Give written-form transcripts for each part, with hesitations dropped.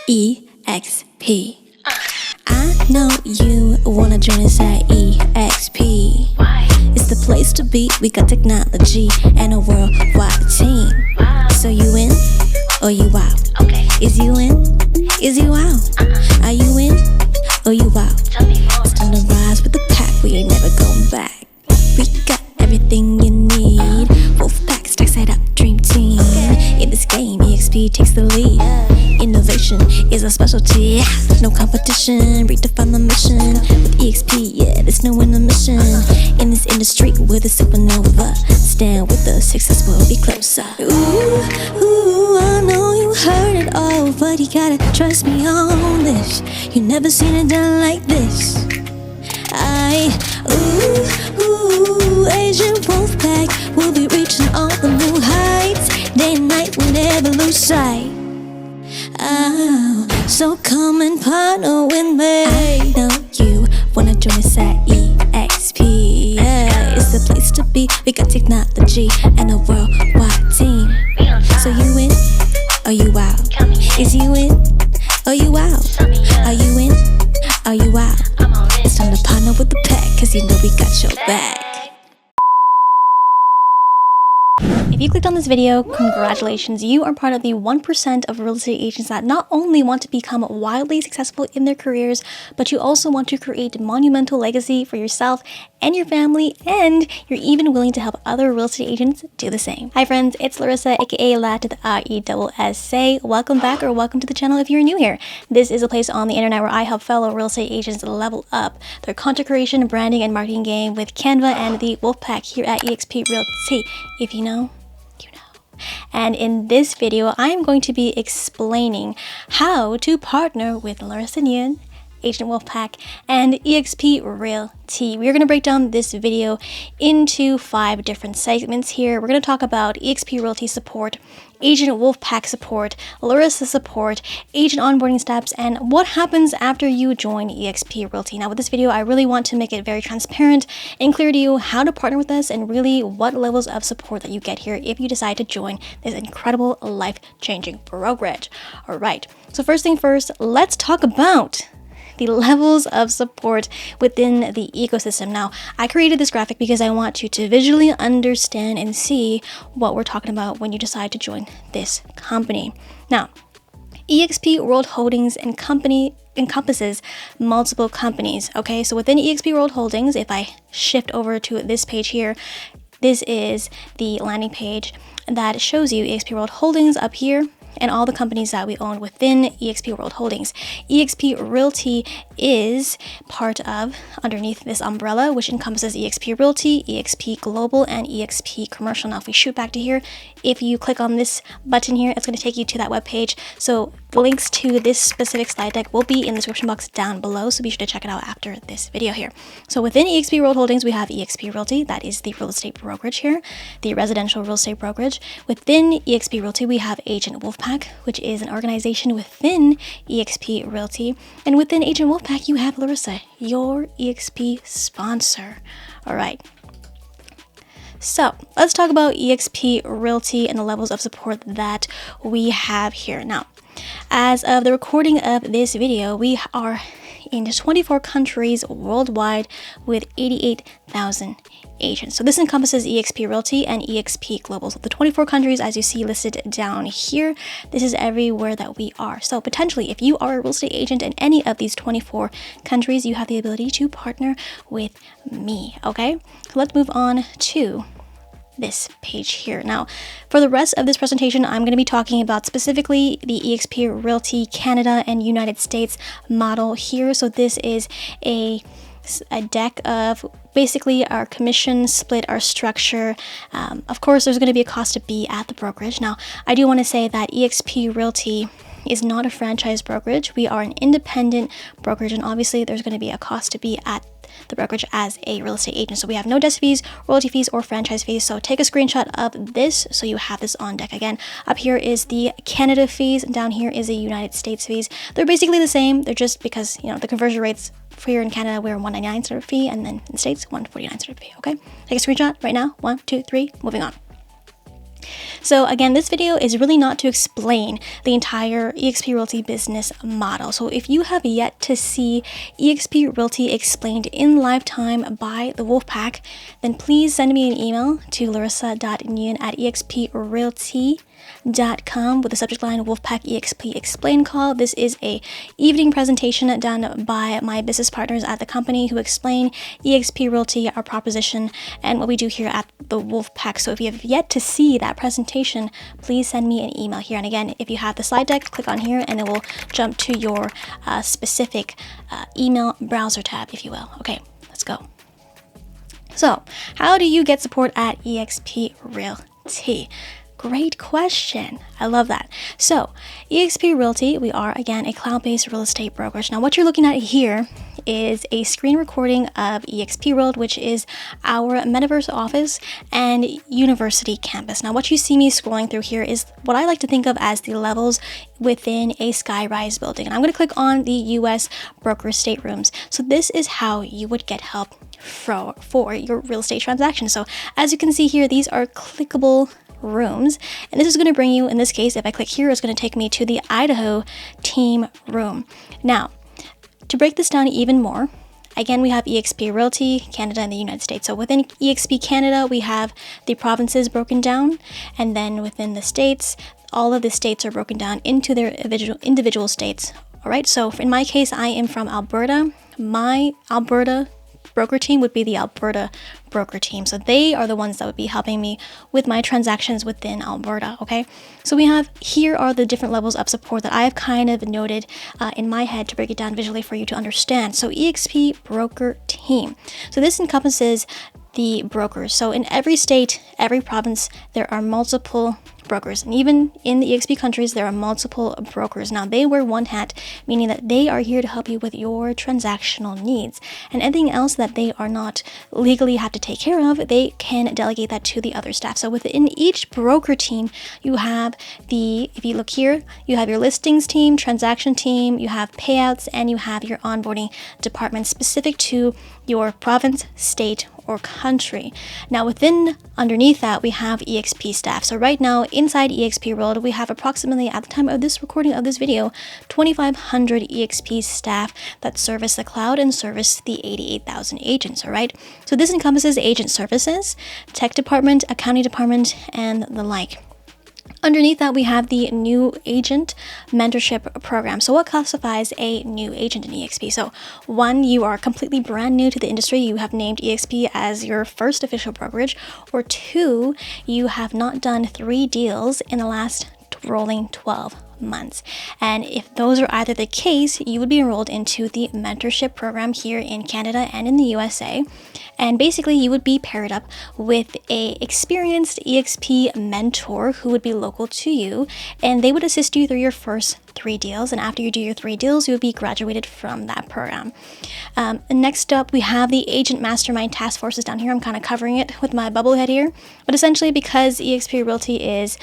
eXp. I know you wanna join us at eXp. It's the place to be. We got technology and a worldwide team. So you in or you out? Is you in? Is you out? Are you in or you out? It's time to rise with the pack. We ain't never going back. We got everything you need. Wolfpack stacks it up, dream team. In this game, eXp takes the lead. Innovation is our specialty. No competition, redefine the mission. With eXp, yeah, there's no intermission. In this industry, we're the supernova. Stand with us, success will be closer. Ooh, I know you heard it all, but you gotta trust me on this. You never seen it done like this. Asian Wolfpack will be reaching all the new heights. Day and night, we never lose sight. So come and partner with me. I know you wanna join us at eXp. Yeah, it's the place to be. We got technology and a worldwide team. So you in or you out? Is you in or you out? Are you in? Are you out? It's time to partner with the pack, cause you know we got your back. If you clicked on this video, congratulations. You are part of the 1% of real estate agents that not only want to become wildly successful in their careers, but you also want to create monumental legacy for yourself and your family, and you're even willing to help other real estate agents do the same. Hi friends, it's Laressa, aka La to the R-E-S-S-A. Welcome back or welcome to the channel if you're new here. This is a place on the internet where I help fellow real estate agents level up their content creation, branding, and marketing game with Canva and the Wolfpack here at eXp Realty. If you know, you know. And in this video, I am going to be explaining how to partner with Laressa and Ngoeun, Agent Wolfpack, and eXp Realty. We are going to break down this video into 5 different segments here. We're going to talk about eXp Realty support, Agent Wolfpack support, Laressa support, agent onboarding steps, and what happens after you join eXp Realty. Now with this video, I really want to make it very transparent and clear to you how to partner with us and really what levels of support that you get here if you decide to join this incredible life-changing brokerage. All right, so first thing first, let's talk about the levels of support within the ecosystem. Now, I created this graphic because I want you to visually understand and see what we're talking about when you decide to join this company. Now, eXp World Holdings and Company encompasses multiple companies. Okay, so within eXp World Holdings, if I shift over to this page here, this is the landing page that shows you eXp World Holdings up here and all the companies that we own within eXp World Holdings. eXp Realty is part of, underneath this umbrella, which encompasses eXp Realty, eXp Global, and eXp Commercial. Now, if we shoot back to here, if you click on this button here, it's going to take you to that webpage. So the links to this specific slide deck will be in the description box down below, so be sure to check it out after this video here. So within eXp World Holdings, we have eXp Realty, that is the real estate brokerage here, the residential real estate brokerage. Within eXp Realty, we have Agent Wolfpack, which is an organization within eXp Realty. And within Agent Wolfpack, you have Laressa, your eXp sponsor. All right. So let's talk about eXp Realty and the levels of support that we have here. Now, as of the recording of this video, we are in 24 countries worldwide with 88,000 agents. So this encompasses eXp Realty and eXp Global. So the 24 countries, as you see listed down here, this is everywhere that we are. So potentially, if you are a real estate agent in any of these 24 countries, you have the ability to partner with me. Okay, so let's move on to this page here. Now, for the rest of this presentation, I'm going to be talking about specifically the eXp Realty Canada and United States model here. So this is a deck of basically our commission split, our structure. Of course, there's going to be a cost to be at the brokerage. Now, I do want to say that eXp Realty is not a franchise brokerage. We are an independent brokerage, and obviously there's going to be a cost to be at the brokerage as a real estate agent. So we have no desk fees, royalty fees, or franchise fees. So take a screenshot of this so you have this on deck. Again, up here is the Canada fees, and down here is the United States fees. They're basically the same. They're just because, you know, the conversion rates for here in Canada, we're $199 standard fee, and then in the States, $149 standard fee. Okay, take a screenshot right now. 1, 2, 3, moving on. So again, this video is really not to explain the entire eXp Realty business model. So if you have yet to see eXp Realty explained in lifetime by the Wolfpack, then please send me an email to laressa.ngoeun@exprealty.com with the subject line Wolfpack eXp Explain Call. This is a evening presentation done by my business partners at the company who explain eXp Realty, our proposition, and what we do here at the Wolfpack. So if you have yet to see that presentation, please send me an email here. And again, if you have the slide deck, click on here and it will jump to your specific email browser tab, if you will. Okay, let's go. So how do you get support at eXp Realty? Great question. I love that. So eXp Realty, we are again a cloud-based real estate brokerage. Now what you're looking at here is a screen recording of eXp World, which is our metaverse office and university campus. Now what you see me scrolling through here is what I like to think of as the levels within a skyrise building. And I'm going to click on the US broker staterooms. So this is how you would get help for your real estate transaction. So as you can see here, these are clickable rooms, and this is going to bring you, in this case, if I click here, it's going to take me to the Idaho team room. Now, to break this down even more, again, we have eXp Realty, Canada, and the United States. So within eXp Canada, we have the provinces broken down, and then within the states, all of the states are broken down into their individual states. All right, so in my case, I am from Alberta. My Alberta broker team would be the Alberta broker team. So they are the ones that would be helping me with my transactions within Alberta. Okay. So we have, here are the different levels of support that I have kind of noted in my head to break it down visually for you to understand. So eXp broker team. So this encompasses the brokers. So in every state, every province, there are multiple brokers, and even in the eXp countries, there are multiple brokers. Now they wear one hat, meaning that they are here to help you with your transactional needs, and anything else that they are not legally have to take care of, they can delegate that to the other staff. So within each broker team, you have if you look here, you have your listings team, transaction team, you have payouts, and you have your onboarding department specific to your province, state, or country. Now underneath that, we have eXp staff. So right now inside eXp World, we have approximately, at the time of this recording of this video, 2,500 eXp staff that service the cloud and service the 88,000 agents. All right. So this encompasses agent services, tech department, accounting department, and the like. Underneath that, we have the new agent mentorship program. So what classifies a new agent in eXp? So one, you are completely brand new to the industry. You have named eXp as your first official brokerage. Or two, you have not done 3 deals in the last rolling 12 months. And if those are either the case, you would be enrolled into the mentorship program here in Canada and in the USA. And basically you would be paired up with a experienced eXp mentor who would be local to you, and they would assist you through your first 3 deals. And after you do your 3 deals, you would be graduated from that program. Next up, we have the agent mastermind task forces down here. I'm kind of covering it with my bubble head here, but essentially because eXp Realty is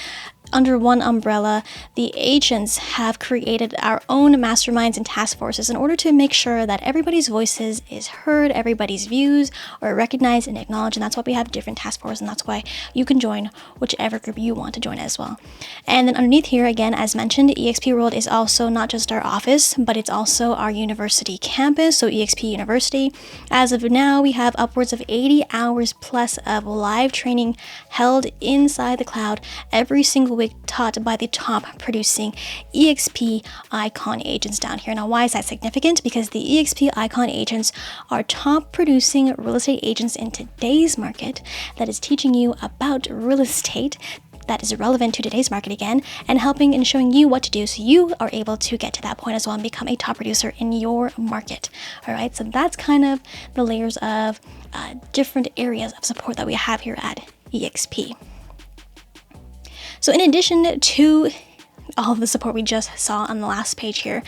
under one umbrella, the agents have created our own masterminds and task forces in order to make sure that everybody's voices is heard, everybody's views are recognized and acknowledged, and that's why we have different task forces, and that's why you can join whichever group you want to join as well. And then underneath here, again, as mentioned, eXp World is also not just our office, but it's also our university campus, so eXp University. As of now, we have upwards of 80 hours plus of live training held inside the cloud every single week, taught by the top producing eXp icon agents down here. Now, why is that significant? Because the eXp icon agents are top producing real estate agents in today's market that is teaching you about real estate that is relevant to today's market again, and helping and showing you what to do so you are able to get to that point as well and become a top producer in your market. All right, so that's kind of the layers of different areas of support that we have here at eXp. So in addition to all of the support we just saw on the last page here,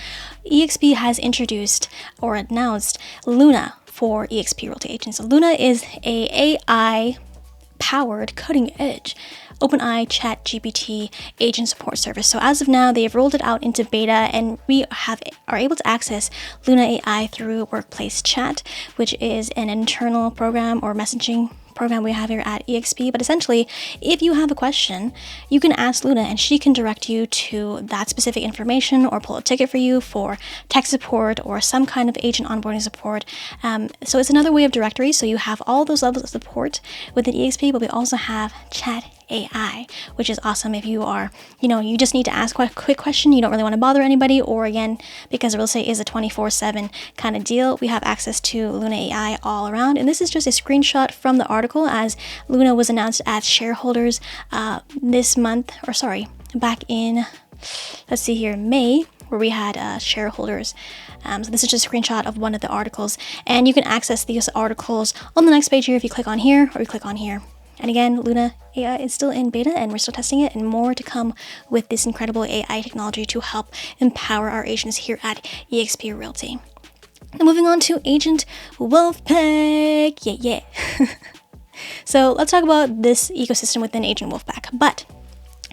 eXp has introduced or announced Luna for eXp Realty agents. So Luna is a AI-powered, cutting-edge OpenAI ChatGPT agent support service. So as of now, they have rolled it out into beta, and we are able to access Luna AI through Workplace Chat, which is an internal program or messaging program we have here at eXp. But essentially, if you have a question, you can ask Luna and she can direct you to that specific information or pull a ticket for you for tech support or some kind of agent onboarding support. So it's another way of directory. So you have all those levels of support within eXp, but we also have chat AI, which is awesome if you are, you just need to ask a quick question, you don't really want to bother anybody, or again, because real estate is a 24/7 kind of deal, we have access to Luna AI all around. And this is just a screenshot from the article as Luna was announced as shareholders this month, back in, let's see here, May, where we had shareholders. So this is just a screenshot of one of the articles, and you can access these articles on the next page here if you click on here or you click on here. And again, Luna AI is still in beta and we're still testing it, and more to come with this incredible AI technology to help empower our agents here at eXp Realty. Now moving on to Agent Wolfpack. Yeah. So let's talk about this ecosystem within Agent Wolfpack. But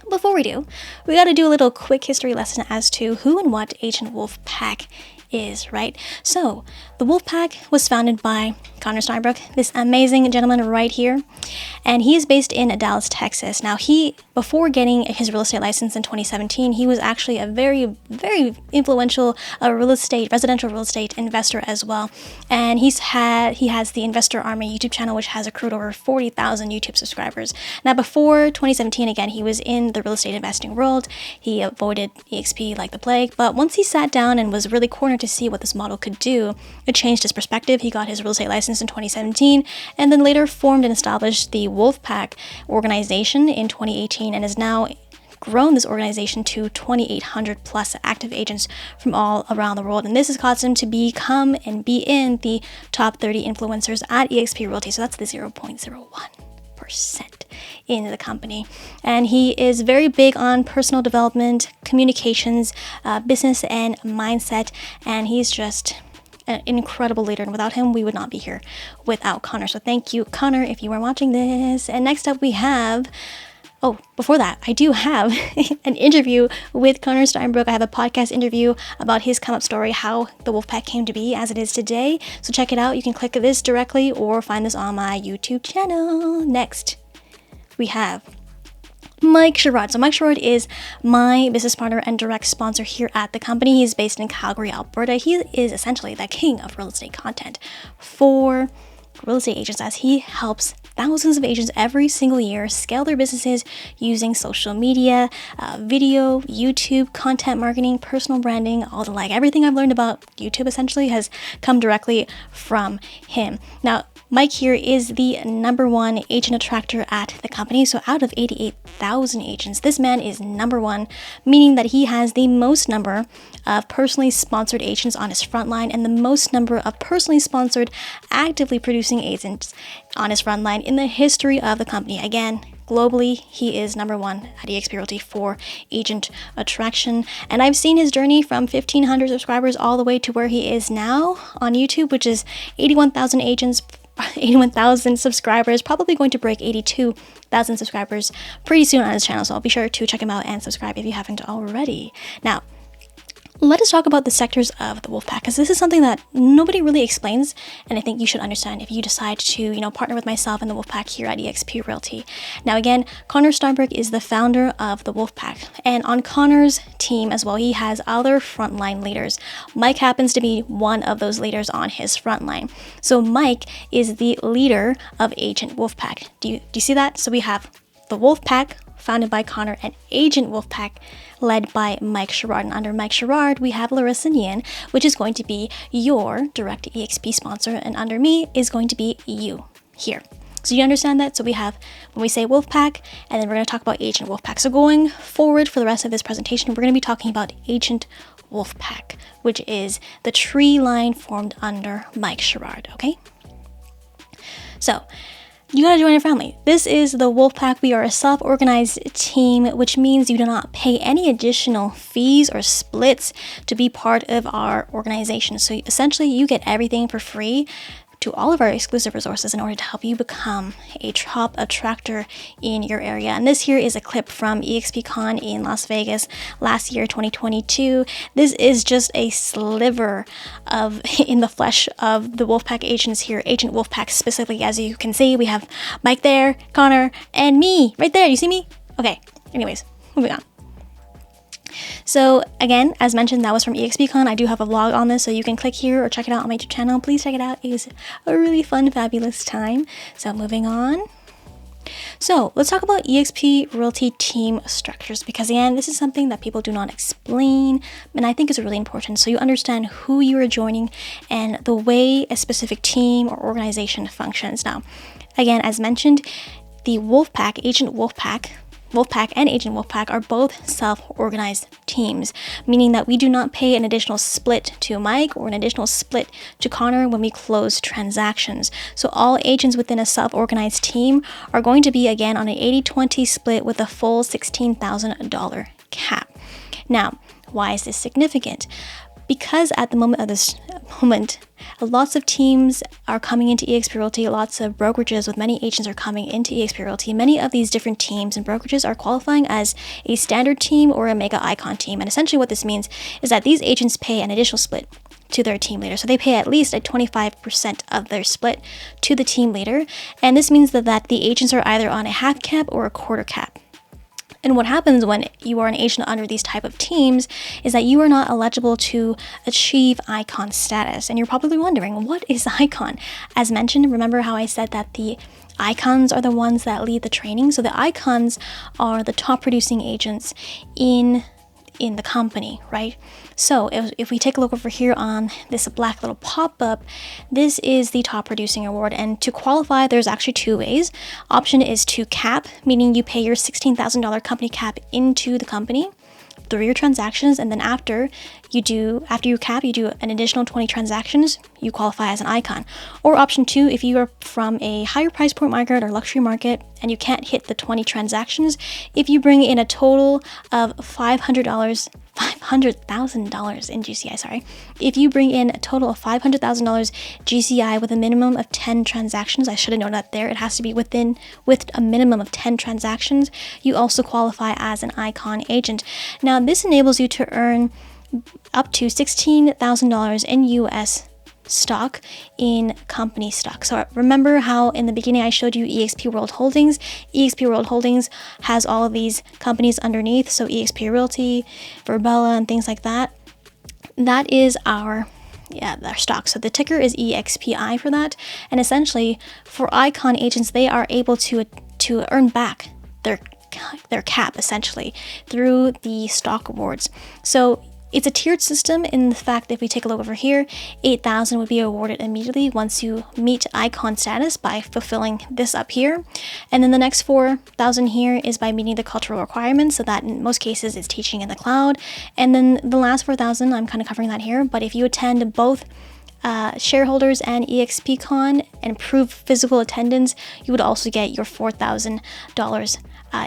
before we do, we got to do a little quick history lesson as to who and what Agent Wolfpack is, right? So the Wolfpack was founded by Connor Steinbrook, this amazing gentleman right here, and he is based in Dallas, Texas. Now before getting his real estate license in 2017, he was actually a very, very influential residential real estate investor as well. And he has the Investor Army YouTube channel, which has accrued over 40,000 YouTube subscribers. Now before 2017, again, he was in the real estate investing world. He avoided eXp like the plague, but once he sat down and was really cornered to see what this model could do, it changed his perspective. He got his real estate license in 2017 and then later formed and established the Wolfpack organization in 2018 and has now grown this organization to 2,800 plus active agents from all around the world. And this has caused him to become and be in the top 30 influencers at eXp Realty. So that's the 0.01% in the company. And he is very big on personal development, communications, business, and mindset. And he's just an incredible leader, and without him we would not be here without Connor. So thank you, Connor, if you are watching this. And next up we have, before that, I do have an interview with Connor Steinbrook. I have a podcast interview about his come up story, how the Wolfpack came to be as it is today. So check it out. You can click this directly or find this on my YouTube channel. Next we have Mike Sherrod. So Mike Sherrod is my business partner and direct sponsor here at the company. He's based in Calgary, Alberta. He is essentially the king of real estate content for real estate agents, as he helps thousands of agents every single year scale their businesses using social media, video, YouTube, content marketing, personal branding, all the like. Everything I've learned about YouTube essentially has come directly from him. Now, Mike here is the #1 agent attractor at the company. So out of 88,000 agents, this man is #1, meaning that he has the most number of personally sponsored agents on his front line and the most number of personally sponsored, actively producing agents on his front line in the history of the company. Again, globally, he is #1 at eXp Realty for agent attraction. And I've seen his journey from 1,500 subscribers all the way to where he is now on YouTube, which is 81,000 agents, 81,000 subscribers, probably going to break 82,000 subscribers pretty soon on his channel. So I'll be sure to check him out and subscribe if you haven't already. Now, let us talk about the sectors of the Wolfpack, because this is something that nobody really explains, and I think you should understand if you decide to, partner with myself and the Wolfpack here at eXp Realty. Now, again, Connor Steinbrook is the founder of the Wolfpack, and on Connor's team as well, he has other frontline leaders. Mike happens to be one of those leaders on his frontline. So Mike is the leader of Agent Wolfpack. Do you see that? So we have the Wolfpack, founded by Connor, and Agent Wolfpack, led by Mike Sherrod. And under Mike Sherrod, we have Laressa, Ngoeun, which is going to be your direct eXp sponsor, and under me is going to be you here. So you understand that? So we have, when we say Wolfpack, and then we're going to talk about Agent Wolfpack. So going forward for the rest of this presentation, we're going to be talking about Agent Wolfpack, which is the tree line formed under Mike Sherrod, okay? So you gotta join our family. This is the Wolfpack. We are a self-organized team, which means you do not pay any additional fees or splits to be part of our organization. So essentially, you get everything for free to all of our exclusive resources in order to help you become a top attractor in your area. And this here is a clip from eXpCon in Las Vegas last year, 2022. This is just a sliver of in the flesh of the Wolfpack agents here, Agent Wolfpack specifically. As you can see, we have Mike there, Connor, and me right there. You see me? Okay, anyways, moving on. So again, as mentioned, that was from eXpCon. I do have a vlog on this, so you can click here or check it out on my YouTube channel. Please check it out. It was a really fun, fabulous time. So moving on. So let's talk about eXp Realty team structures, because again, this is something that people do not explain, and I think is really important so you understand who you are joining and the way a specific team or organization functions. Now, again, as mentioned, the Wolfpack, Agent Wolfpack and Agent Wolfpack are both self-organized teams, meaning that we do not pay an additional split to Mike or an additional split to Connor when we close transactions. So all agents within a self-organized team are going to be, again, on an 80-20 split with a full $16,000 cap. Now, why is this significant? Because at the moment, lots of teams are coming into eXp Realty, lots of brokerages with many agents are coming into eXp Realty. Many of these different teams and brokerages are qualifying as a standard team or a mega icon team. And essentially what this means is that these agents pay an additional split to their team leader. So they pay at least 25% of their split to the team leader. And this means that the agents are either on a half cap or a quarter cap. And what happens when you are an agent under these type of teams is that you are not eligible to achieve icon status. And you're probably wondering, what is icon? As mentioned, remember how I said that the icons are the ones that lead the training? So the icons are the top producing agents in the company, right? So if we take a look over here on this black little pop-up, this is the top producing award. And to qualify, there's actually two ways. Option is to cap, meaning you pay your $16,000 company cap into the company through your transactions, and then after you cap, you do an additional 20 transactions, you qualify as an icon. Or option two, if you are from a higher price point market or luxury market and you can't hit the 20 transactions, if you bring in a total of $500,000 in GCI, sorry. If you bring in a total of $500,000 GCI with a minimum of 10 transactions, I should have known that there, it has to be with a minimum of 10 transactions, you also qualify as an icon agent. Now, this enables you to earn up to $16,000 in US stock in company stock. So remember how in the beginning I showed you eXp World Holdings? eXp World Holdings has all of these companies underneath, so eXp Realty, Verbella, and things like that. That is our stock. So the ticker is EXPI for that. And essentially, for icon agents, they are able to earn back their cap essentially through the stock awards. So it's a tiered system in the fact that if we take a look over here, 8,000 would be awarded immediately once you meet icon status by fulfilling this up here. And then the next 4,000 here is by meeting the cultural requirements, so that in most cases it's teaching in the cloud. And then the last 4,000, I'm kind of covering that here, but if you attend both shareholders and eXpCon and prove physical attendance, you would also get your $4,000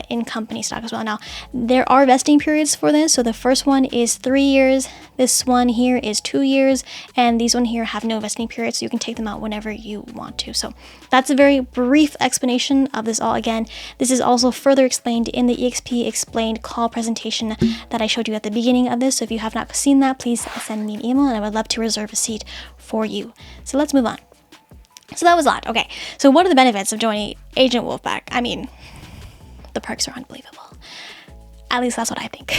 in company stock as well. Now, there are vesting periods for this. So the first one is 3 years, this one here is 2 years, and these one here have no vesting period, so you can take them out whenever you want to. So that's a very brief explanation of this all. Again, this is also further explained in the eXp Explained call presentation that I showed you at the beginning of this. So if you have not seen that, please send me an email and I would love to reserve a seat for you. So let's move on. So that was a lot. Okay, so what are the benefits of joining Agent Wolfpack? I mean, the perks are unbelievable. At least that's what I think.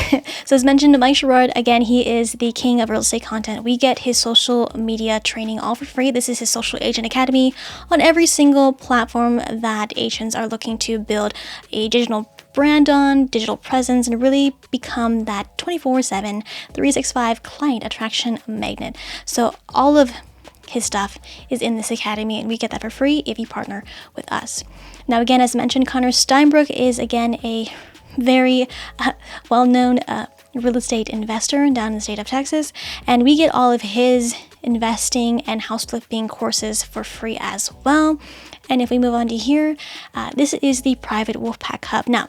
So as mentioned, Mike Sherrod, again, he is the king of real estate content. We get his social media training all for free. This is his Social Agent Academy on every single platform that agents are looking to build a digital brand on, digital presence, and really become that 24/7, 365 client attraction magnet. So all of his stuff is in this academy, and we get that for free if you partner with us. Now, again, as mentioned, Connor Steinbrook is, again, a very well-known real estate investor down in the state of Texas, and we get all of his investing and house flipping courses for free as well. And if we move on to here, this is the private Wolfpack Hub. Now,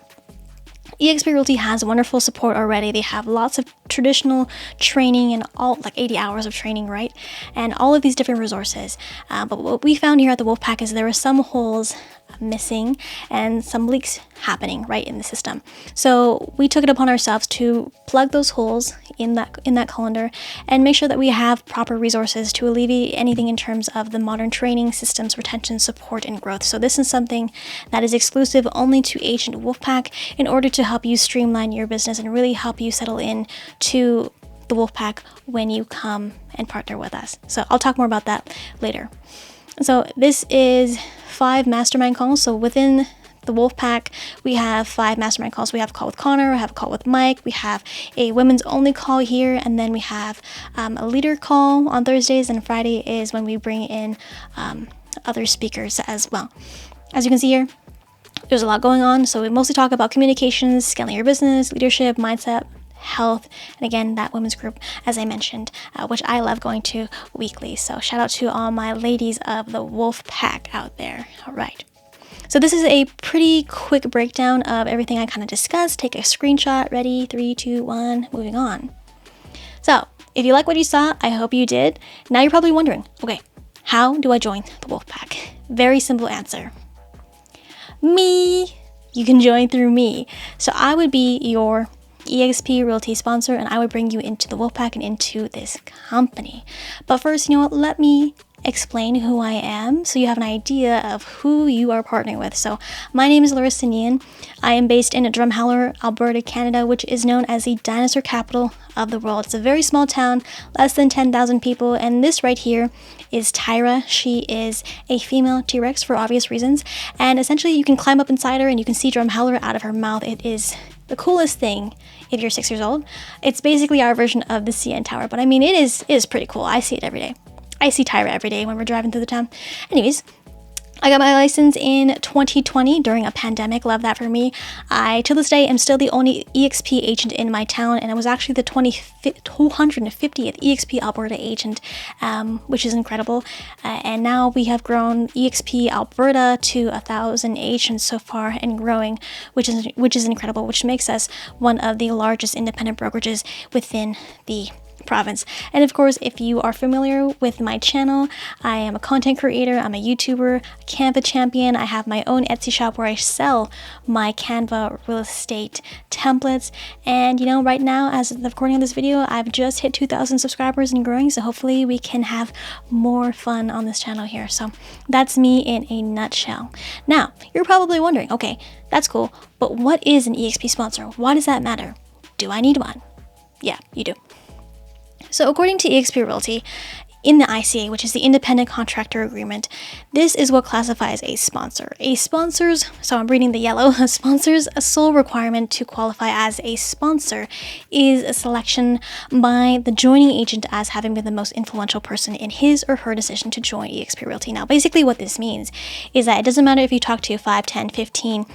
eXp Realty has wonderful support already. They have lots of traditional training and all like 80 hours of training, right? And all of these different resources. But what we found here at the Wolfpack is there were some holes missing and some leaks happening right in the system. So we took it upon ourselves to plug those holes in that calendar and make sure that we have proper resources to alleviate anything in terms of the modern training systems, retention, support, and growth. So this is something that is exclusive only to Agent Wolfpack in order to help you streamline your business and really help you settle in to the Wolfpack when you come and partner with us. So I'll talk more about that later. So this is 5 mastermind calls. So within the Wolfpack, we have 5 mastermind calls. We have a call with Connor, we have a call with Mike, we have a women's only call here, and then we have a leader call on Thursdays, and Friday is when we bring in other speakers as well. As you can see here, there's a lot going on. So we mostly talk about communications, scaling your business, leadership, mindset, health, and again, that women's group, as I mentioned, which I love going to weekly. So shout out to all my ladies of the Wolfpack out there. All right. So this is a pretty quick breakdown of everything I kind of discussed. Take a screenshot. Ready? 3, 2, 1, moving on. So if you like what you saw, I hope you did. Now you're probably wondering, okay, how do I join the Wolfpack? Very simple answer. Me. You can join through me. So I would be your eXp Realty sponsor, and I would bring you into the Wolfpack and into this company. But first, you know what? Let me explain who I am so you have an idea of who you are partnering with. So my name is Laressa Ngoeun. I am based in Drumheller, Alberta, Canada, which is known as the dinosaur capital of the world. It's a very small town, less than 10,000 people, and this right here is Tyra. She is a female T-Rex for obvious reasons, and essentially you can climb up inside her and you can see Drumheller out of her mouth. It is the coolest thing if you're 6 years old. It's basically our version of the CN Tower, but I mean, it is pretty cool. I see it every day. I see Tyra every day when we're driving through the town. Anyways, I got my license in 2020 during a pandemic. Love that for me. I, to this day, am still the only eXp agent in my town, and I was actually the 250th eXp Alberta agent, which is incredible. And now we have grown eXp Alberta to 1,000 agents so far and growing, which is incredible, which makes us one of the largest independent brokerages within the province. And of course, if you are familiar with my channel, I am a content creator, I'm a YouTuber, a Canva champion. I have my own Etsy shop where I sell my Canva real estate templates. And you know, right now, as of the recording of this video, I've just hit 2,000 subscribers and growing. So hopefully we can have more fun on this channel here. So that's me in a nutshell. Now, you're probably wondering, okay, that's cool, but what is an eXp sponsor? Why does that matter? Do I need one? Yeah, you do. So according to eXp Realty, in the ICA, which is the Independent Contractor Agreement, this is what classifies a sponsor. A sponsor's, so I'm reading the yellow, a sponsor's sole requirement to qualify as a sponsor is a selection by the joining agent as having been the most influential person in his or her decision to join eXp Realty. Now, basically what this means is that it doesn't matter if you talk to 5, 10, 15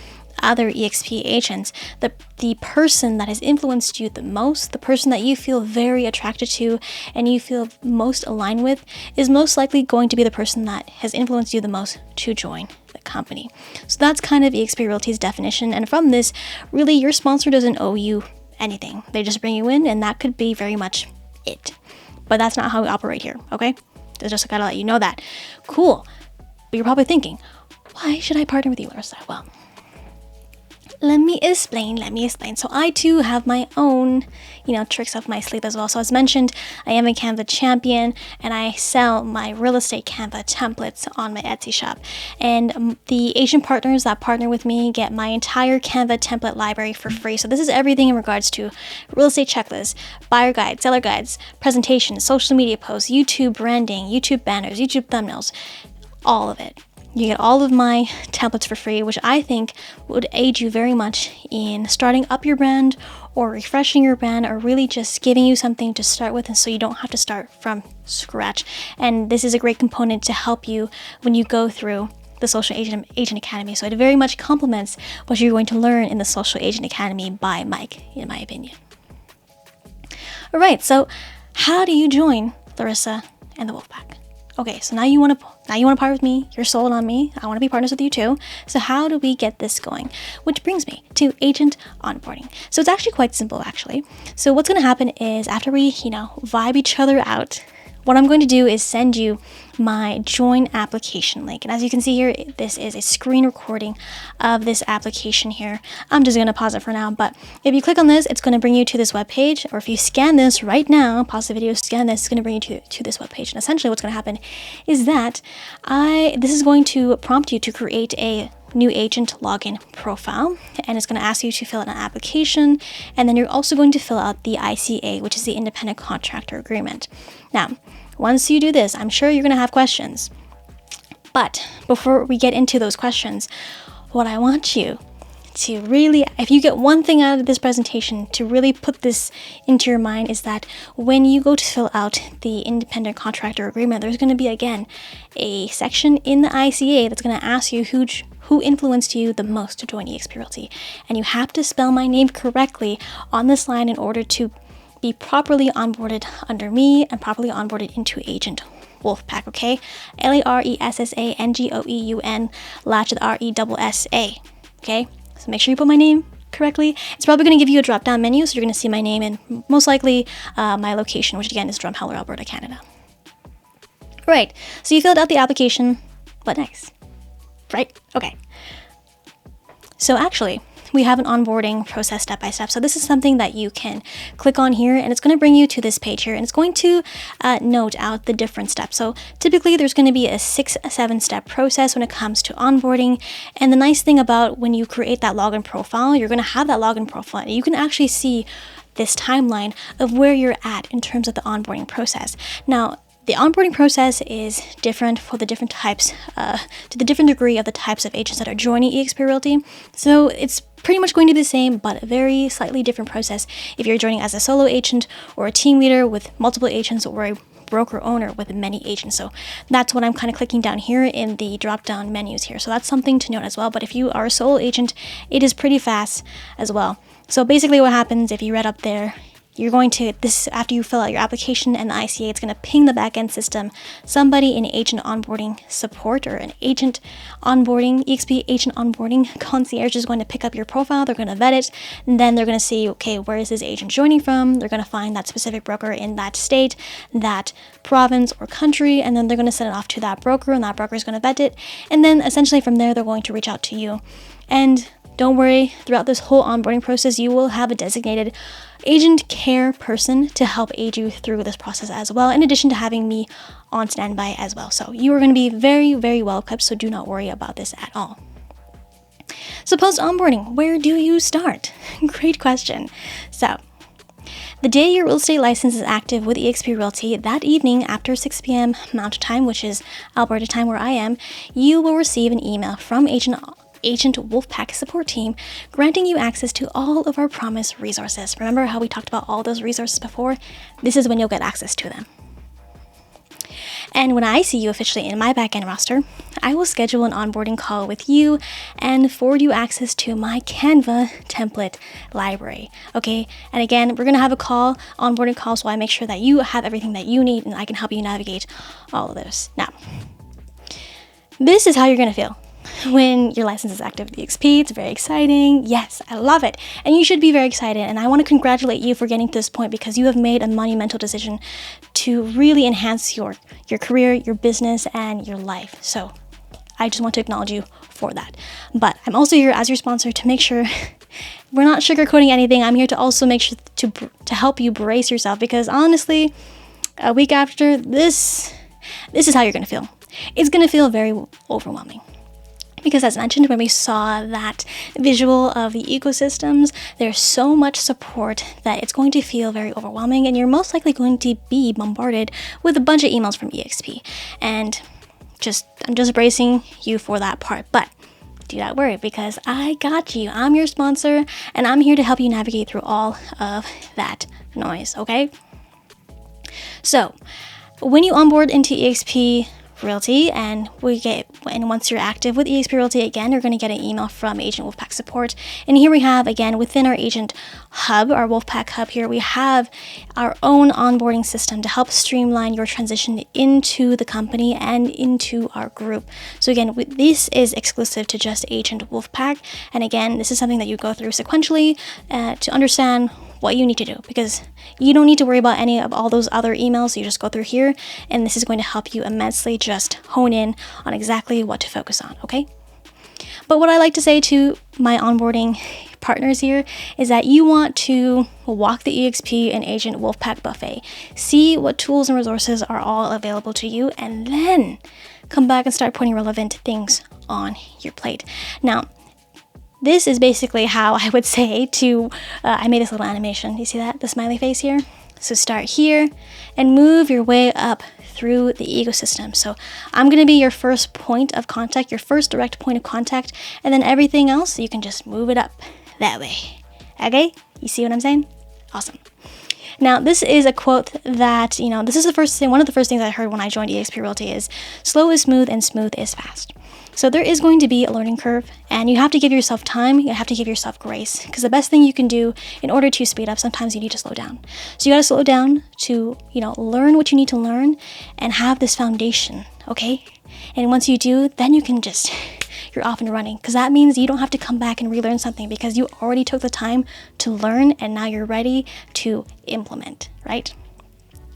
other eXp agents, the person that has influenced you the most, the person that you feel very attracted to and you feel most aligned with, is most likely going to be the person that has influenced you the most to join the company. So that's kind of eXp Realty's definition, and from this, really your sponsor doesn't owe you anything. They just bring you in, and that could be very much it. But that's not how we operate here, okay? I just gotta let you know that. Cool. But you're probably thinking, why should I partner with you, Laressa? Well, let me explain. So I too have my own, tricks up my sleeve as well. So as mentioned, I am a Canva champion and I sell my real estate Canva templates on my Etsy shop. And the agent partners that partner with me get my entire Canva template library for free. So this is everything in regards to real estate checklists, buyer guides, seller guides, presentations, social media posts, YouTube branding, YouTube banners, YouTube thumbnails, all of it. You get all of my templates for free, which I think would aid you very much in starting up your brand or refreshing your brand or really just giving you something to start with, and so you don't have to start from scratch. And this is a great component to help you when you go through the Social Agent Academy. So it very much complements what you're going to learn in the Social Agent Academy by Mike, in my opinion. All right, so how do you join Laressa and the Wolfpack? Okay, so now you want to partner with me. You're sold on me. I want to be partners with you too. So how do we get this going? Which brings me to into agent onboarding. So it's actually quite simple actually. So what's going to happen is after we, vibe each other out, what I'm going to do is send you my join application link. And as you can see here, this is a screen recording of this application here. I'm just going to pause it for now, but if you click on this, it's going to bring you to this webpage, or if you scan this right now, pause the video, scan this, it's going to bring you to this webpage. And essentially what's going to happen is that this is going to prompt you to create a new agent login profile, and it's going to ask you to fill out an application, and then you're also going to fill out the ICA, which is the independent contractor agreement. Now, once you do this, I'm sure you're going to have questions, but before we get into those questions, what I want you to really, if you get one thing out of this presentation, to really put this into your mind is that when you go to fill out the independent contractor agreement, there's going to be, again, a section in the ICA that's going to ask you who influenced you the most to join eXp Realty. And you have to spell my name correctly on this line in order to be properly onboarded under me and properly onboarded into Agent Wolfpack, okay? Laressa Ngoeun /RESSA, okay? So make sure you put my name correctly. It's probably going to give you a drop-down menu, so you're going to see my name and most likely my location, which again is Drumheller, Alberta, Canada. Right, so you filled out the application. What next? Right? Okay. So actually, we have an onboarding process step by step. So this is something that you can click on here, and it's going to bring you to this page here, and it's going to note out the different steps. So typically there's going to be a 6-7 step process when it comes to onboarding. And the nice thing about when you create that login profile, you're going to have that login profile, and you can actually see this timeline of where you're at in terms of the onboarding process. Now, the onboarding process is different for the different types, to the different degree of the types of agents that are joining eXp Realty. So it's pretty much going to be the same, but a very slightly different process if you're joining as a solo agent or a team leader with multiple agents, or a broker owner with many agents. So that's what I'm kind of clicking down here in the drop down menus here. So that's something to note as well. But if you are a solo agent, it is pretty fast as well. So basically what happens, if you read up there, you're going to, after you fill out your application and the ICA, it's going to ping the backend system. Somebody in agent onboarding support or an agent onboarding, eXp agent onboarding concierge is going to pick up your profile. They're going to vet it, and then they're going to see, okay, where is this agent joining from? They're going to find that specific broker in that state, that province or country, and then they're going to send it off to that broker, and that broker is going to vet it. And then essentially from there, they're going to reach out to you. And don't worry, throughout this whole onboarding process, you will have a designated agent care person to help aid you through this process as well, in addition to having me on standby as well. So you are going to be very, very well equipped, so do not worry about this at all. So post onboarding, where do you start? Great question. So the day your real estate license is active with eXp Realty, that evening after 6 p.m. Mountain Time, which is Alberta time where I am, you will receive an email from Agent Wolfpack support team granting you access to all of our promised resources. Remember how we talked about all those resources before? This is when you'll get access to them. And when I see you officially in my backend roster, I will schedule an onboarding call with you and forward you access to my Canva template library. Okay, and again, we're going to have a call, onboarding call, so I make sure that you have everything that you need and I can help you navigate all of this. Now, this is how you're going to feel when your license is active with eXp. It's very exciting. Yes, I love it. And you should be very excited. And I want to congratulate you for getting to this point, because you have made a monumental decision to really enhance your career, your business, and your life. So I just want to acknowledge you for that. But I'm also here as your sponsor to make sure we're not sugarcoating anything. I'm here to also make sure to help you brace yourself, because honestly, a week after this is how you're going to feel. It's going to feel very overwhelming. Because as mentioned, when we saw that visual of the ecosystems, there's so much support that it's going to feel very overwhelming, and you're most likely going to be bombarded with a bunch of emails from eXp. And I'm just bracing you for that part. But do not worry, because I got you. I'm your sponsor, and I'm here to help you navigate through all of that noise, okay? So when you onboard into eXp Realty, and once you're active with eXp Realty, again, you're going to get an email from Agent Wolfpack Support. And here we have, again, within our Agent Hub, our Wolfpack Hub here, we have our own onboarding system to help streamline your transition into the company and into our group. So again, this is exclusive to just Agent Wolfpack. And again, this is something that you go through sequentially to understand what you need to do, because you don't need to worry about any of all those other emails. You just go through here, and this is going to help you immensely just hone in on exactly what to focus on, okay? But what I like to say to my onboarding partners here is that you want to walk the eXp and Agent Wolfpack buffet, see what tools and resources are all available to you, and then come back and start putting relevant things on your plate. Now, this is basically how I would say to, I made this little animation. You see that? The smiley face here? So start here and move your way up through the ecosystem. So I'm going to be your first point of contact, your first direct point of contact, and then everything else, you can just move it up that way. Okay? You see what I'm saying? Awesome. Now, this is a quote that, this is one of the first things I heard when I joined eXp Realty is, slow is smooth and smooth is fast. So there is going to be a learning curve, and you have to give yourself time, you have to give yourself grace, because the best thing you can do in order to speed up, sometimes you need to slow down. So you got to slow down to, learn what you need to learn and have this foundation, okay? And once you do, then you're off and running, because that means you don't have to come back and relearn something because you already took the time to learn and now you're ready to implement, right?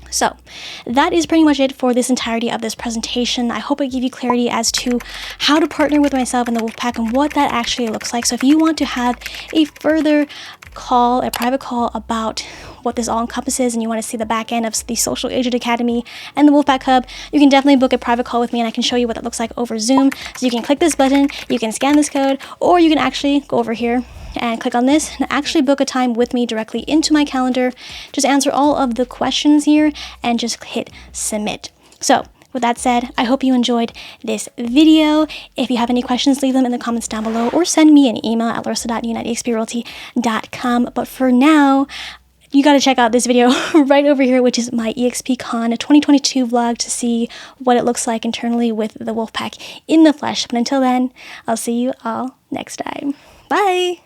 So that is pretty much it for this entirety of this presentation. I hope I gave you clarity as to how to partner with myself in the Wolfpack and what that actually looks like. So if you want to have a further call, a private call about what this all encompasses, and you want to see the back end of the Social Agent Academy and the Wolfpack Hub, you can definitely book a private call with me, and I can show you what that looks like over Zoom. So you can click this button, you can scan this code, or you can actually go over here and click on this and actually book a time with me directly into my calendar. Just answer all of the questions here and just hit submit. So with that said, I hope you enjoyed this video. If you have any questions, leave them in the comments down below or send me an email at laressa.ngoeun@exprealty.com. But for now, you got to check out this video right over here, which is my eXpCon 2022 vlog, to see what it looks like internally with the Wolfpack in the flesh. But until then, I'll see you all next time. Bye!